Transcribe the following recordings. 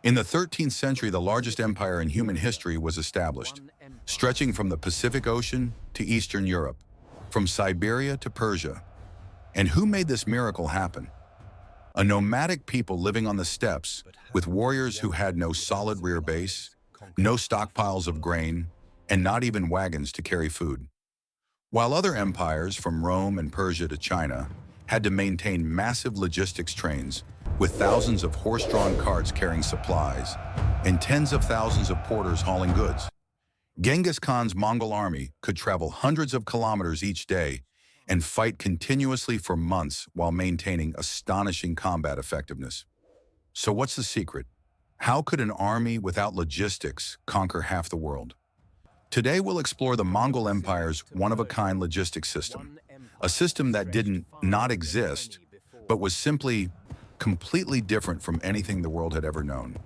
In the 13th century, the largest empire in human history was established, stretching from the Pacific Ocean to Eastern Europe, from Siberia to Persia. And who made this miracle happen? A nomadic people living on the steppes, with warriors who had no solid rear base, no stockpiles of grain, and not even wagons to carry food. While other empires, from Rome and Persia to China, had to maintain massive logistics trains with thousands of horse-drawn carts carrying supplies and tens of thousands of porters hauling goods. Genghis Khan's Mongol army could travel hundreds of kilometers each day and fight continuously for months while maintaining astonishing combat effectiveness. So what's the secret? How could an army without logistics conquer half the world? Today we'll explore the Mongol Empire's one-of-a-kind logistics system, a system that didn't not exist, but was simply completely different from anything the world had ever known.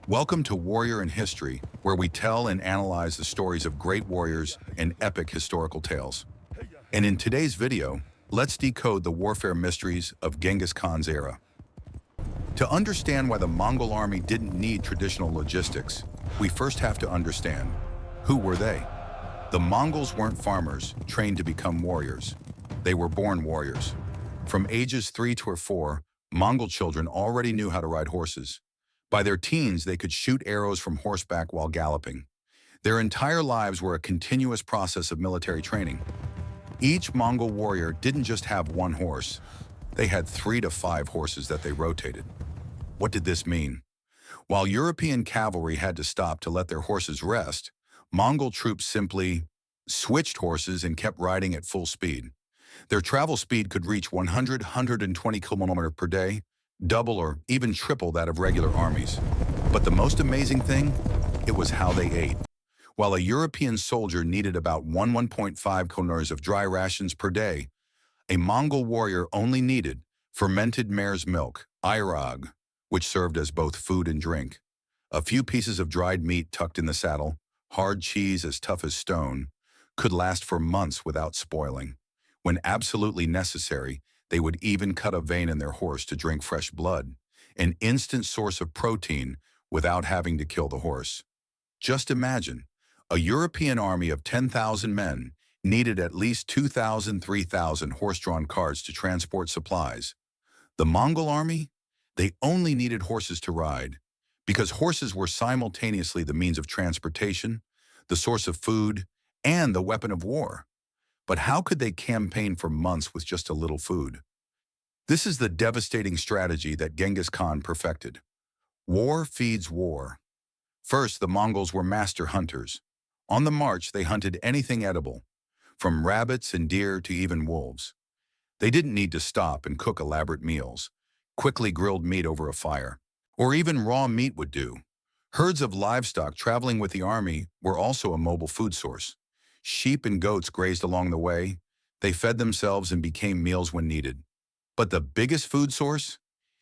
Welcome to Warrior in History, where we tell and analyze the stories of great warriors and epic historical tales. And in today's video, let's decode the warfare mysteries of Genghis Khan's era. To understand why the Mongol army didn't need traditional logistics, we first have to understand, who were they? The Mongols weren't farmers trained to become warriors. They were born warriors. From ages 3 to 4, Mongol children already knew how to ride horses. By their teens, they could shoot arrows from horseback while galloping. Their entire lives were a continuous process of military training. Each Mongol warrior didn't just have one horse. They had 3 to 5 horses that they rotated. What did this mean? While European cavalry had to stop to let their horses rest, Mongol troops simply switched horses and kept riding at full speed. Their travel speed could reach 120 km per day, double or even triple that of regular armies. But the most amazing thing, it was how they ate. While a European soldier needed about 1.5 kilos of dry rations per day, a Mongol warrior only needed fermented mare's milk, airag, which served as both food and drink, a few pieces of dried meat tucked in the saddle, hard cheese as tough as stone, could last for months without spoiling. When absolutely necessary, they would even cut a vein in their horse to drink fresh blood, an instant source of protein without having to kill the horse. Just imagine, a European army of 10,000 men needed at least 2,000, 3,000 horse-drawn carts to transport supplies. The Mongol army? They only needed horses to ride, because horses were simultaneously the means of transportation, the source of food, and the weapon of war. But how could they campaign for months with just a little food? This is the devastating strategy that Genghis Khan perfected. War feeds war. First, the Mongols were master hunters. On the march, they hunted anything edible, from rabbits and deer to even wolves. They didn't need to stop and cook elaborate meals. Quickly grilled meat over a fire, or even raw meat would do. Herds of livestock traveling with the army were also a mobile food source. Sheep and goats grazed along the way. They fed themselves and became meals when needed. But the biggest food source?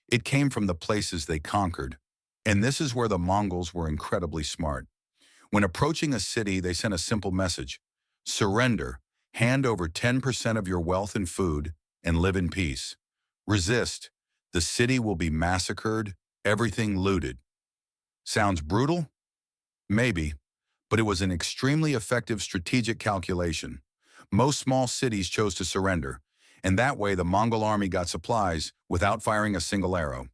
It came from the places they conquered. And this is where the Mongols were incredibly smart. When approaching a city, they sent a simple message: surrender, hand over 10% of your wealth and food, and live in peace. Resist, the city will be massacred, everything looted. Sounds brutal? Maybe, but it was an extremely effective strategic calculation. Most small cities chose to surrender, and that way the Mongol army got supplies without firing a single arrow.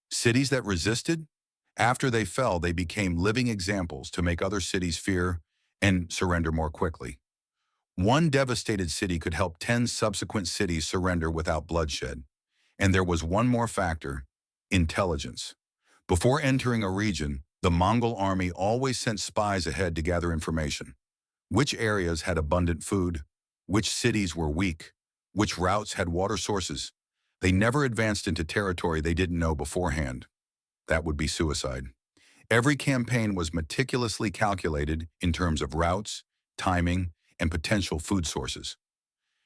Cities that resisted? After they fell, they became living examples to make other cities fear and surrender more quickly. One devastated city could help 10 subsequent cities surrender without bloodshed. And there was one more factor: intelligence. Before entering a region, the Mongol army always sent spies ahead to gather information. Which areas had abundant food? Which cities were weak? Which routes had water sources? They never advanced into territory they didn't know beforehand. That would be suicide. Every campaign was meticulously calculated in terms of routes, timing, and potential food sources.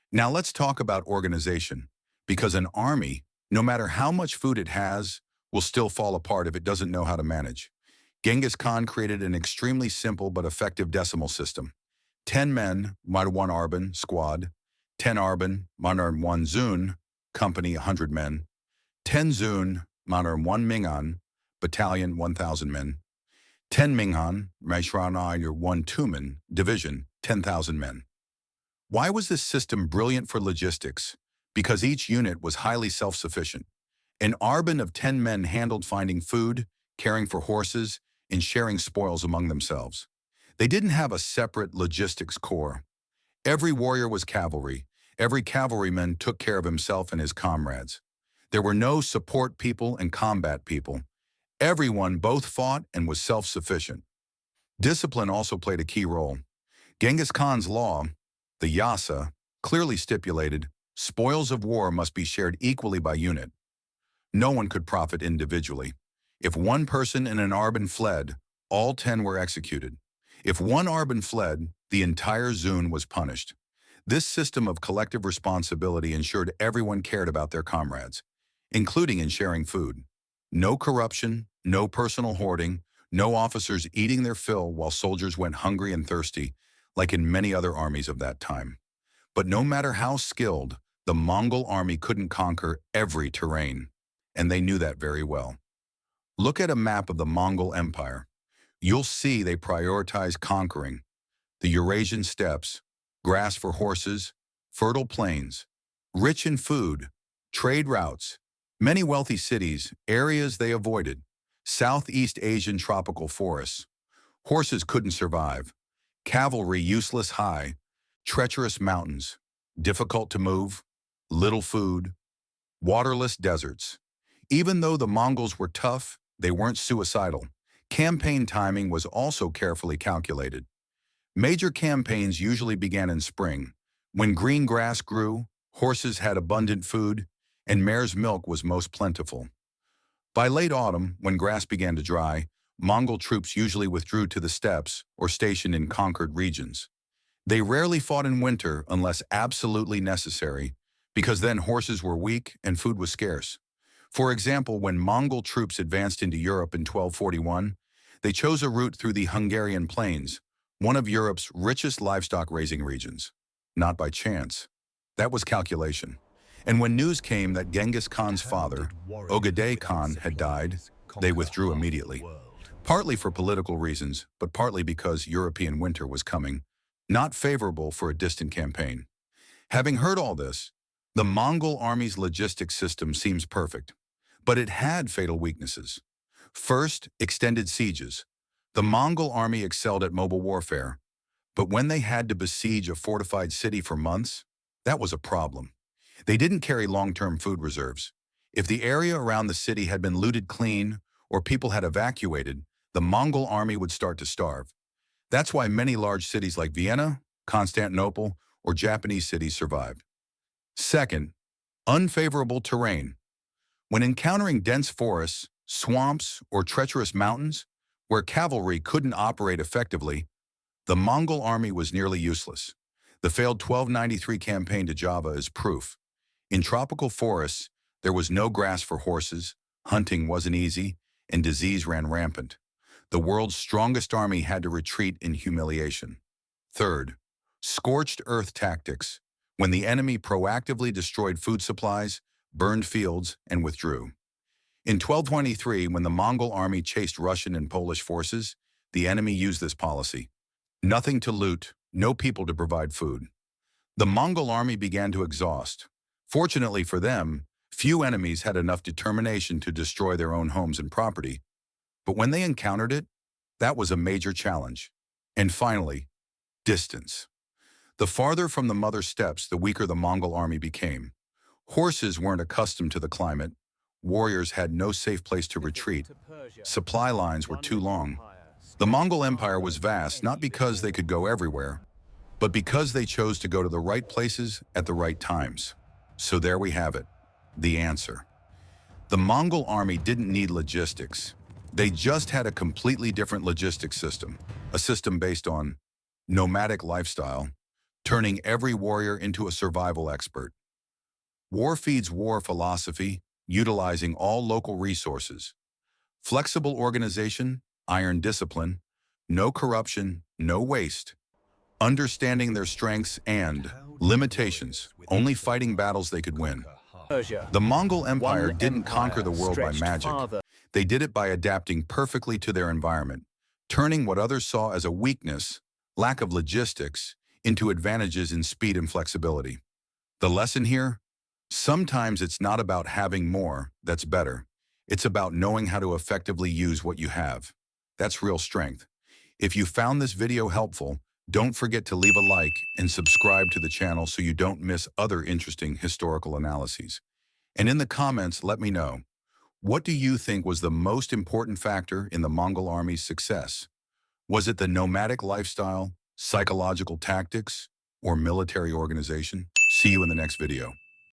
Now let's talk about organization, because an army, no matter how much food it has, will still fall apart if it doesn't know how to manage. Genghis Khan created an extremely simple but effective decimal system. 10 men, 1 arban, squad; 10 arban, 1 zun, company, 100 men; 10 zun, 1 mingan, battalion, 1,000 men. 10 Minghan, Meishranai or 1 Tumen, division, 10,000 men. Why was this system brilliant for logistics? Because each unit was highly self-sufficient. An arban of 10 men handled finding food, caring for horses, and sharing spoils among themselves. They didn't have a separate logistics corps. Every warrior was cavalry. Every cavalryman took care of himself and his comrades. There were no support people and combat people. Everyone both fought and was self-sufficient. Discipline also played a key role. Genghis Khan's law, the Yasa, clearly stipulated spoils of war must be shared equally by unit. No one could profit individually. If one person in an arban fled, all 10 were executed. If one arban fled, the entire zun was punished. This system of collective responsibility ensured everyone cared about their comrades, including in sharing food. No corruption, no personal hoarding, no officers eating their fill while soldiers went hungry and thirsty, like in many other armies of that time. But no matter how skilled, the Mongol army couldn't conquer every terrain, and they knew that very well. Look at a map of the Mongol Empire. You'll see they prioritize conquering the Eurasian steppes, grass for horses, fertile plains, rich in food, trade routes, many wealthy cities, areas they avoided, Southeast Asian tropical forests. Horses couldn't survive. Cavalry useless high, treacherous mountains, difficult to move, little food, waterless deserts. Even though the Mongols were tough, they weren't suicidal. Campaign timing was also carefully calculated. Major campaigns usually began in spring, when green grass grew, horses had abundant food, and mare's milk was most plentiful. By late autumn, when grass began to dry, Mongol troops usually withdrew to the steppes or stationed in conquered regions. They rarely fought in winter unless absolutely necessary, because then horses were weak and food was scarce. For example, when Mongol troops advanced into Europe in 1241, they chose a route through the Hungarian plains, one of Europe's richest livestock-raising regions. Not by chance. That was calculation. And when news came that Genghis Khan's father, Ogadei Khan, had died, they withdrew immediately. Partly for political reasons, but partly because European winter was coming, not favorable for a distant campaign. Having heard all this, the Mongol army's logistics system seems perfect, but it had fatal weaknesses. First, extended sieges. The Mongol army excelled at mobile warfare, but when they had to besiege a fortified city for months, that was a problem. They didn't carry long-term food reserves. If the area around the city had been looted clean or people had evacuated, the Mongol army would start to starve. That's why many large cities like Vienna, Constantinople, or Japanese cities survived. Second, unfavorable terrain. When encountering dense forests, swamps, or treacherous mountains, where cavalry couldn't operate effectively, the Mongol army was nearly useless. The failed 1293 campaign to Java is proof. In tropical forests, there was no grass for horses, hunting wasn't easy, and disease ran rampant. The world's strongest army had to retreat in humiliation. Third, scorched earth tactics, when the enemy proactively destroyed food supplies, burned fields, and withdrew. In 1223, when the Mongol army chased Russian and Polish forces, the enemy used this policy. Nothing to loot, no people to provide food. The Mongol army began to exhaust. Fortunately for them, few enemies had enough determination to destroy their own homes and property. But when they encountered it, that was a major challenge. And finally, distance. The farther from the mother steppes, the weaker the Mongol army became. Horses weren't accustomed to the climate. Warriors had no safe place to retreat. Supply lines were too long. The Mongol Empire was vast not because they could go everywhere, but because they chose to go to the right places at the right times. So there we have it, the answer. The Mongol army didn't need logistics. They just had a completely different logistics system, a system based on nomadic lifestyle, turning every warrior into a survival expert. War feeds war philosophy, utilizing all local resources. Flexible organization, iron discipline, no corruption, no waste. Understanding their strengths and limitations, only fighting battles they could win. The Mongol Empire didn't conquer the world by magic. They did it by adapting perfectly to their environment, turning what others saw as a weakness, lack of logistics, into advantages in speed and flexibility. The lesson here? Sometimes it's not about having more that's better. It's about knowing how to effectively use what you have. That's real strength. If you found this video helpful, don't forget to leave a like and subscribe to the channel so you don't miss other interesting historical analyses. And in the comments, let me know, what do you think was the most important factor in the Mongol army's success? Was it the nomadic lifestyle, psychological tactics, or military organization? See you in the next video.